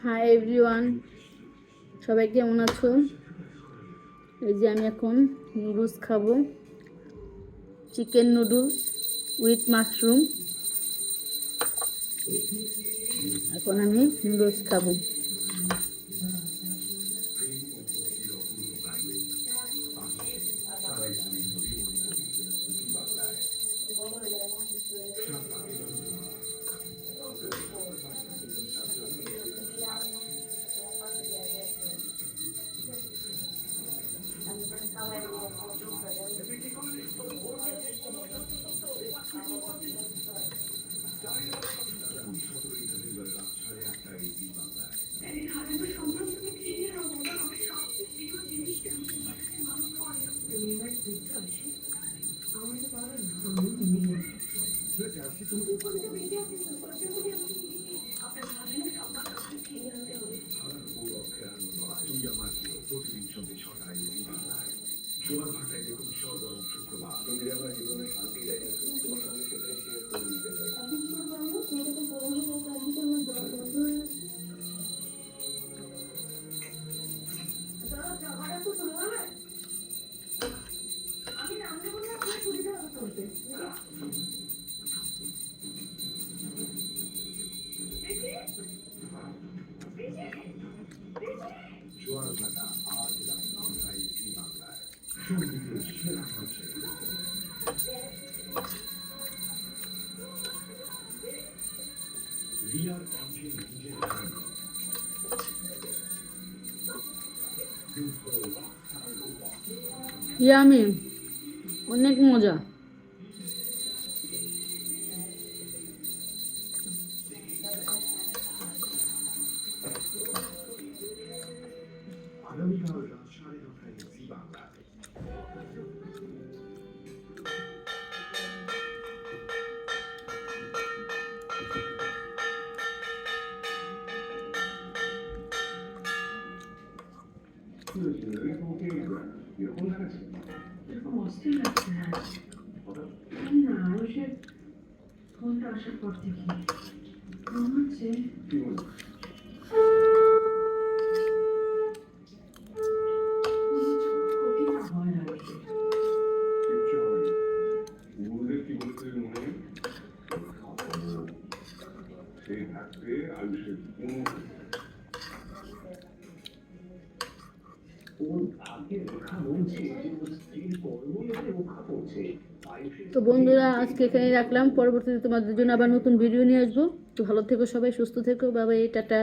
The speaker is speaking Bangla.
হাই এভরিওয়ান, সবাই কেমন আছো? এই যে আমি এখন নুডলস খাবো, চিকেন নুডলস উইথ মাশরুম। এখন আমি নুডলস খাবো। ইয়ামি, অনেক মজা। ফোনটা আসার পর থেকে মনে হচ্ছে তো বন্ধুরা, আজকে এখানেই রাখলাম। পরবর্তীতে তোমাদের জন্য আবার নতুন ভিডিও নিয়ে আসবো। তো ভালো থেকো সবাই, সুস্থ থেকো, বাবাই, টাটা।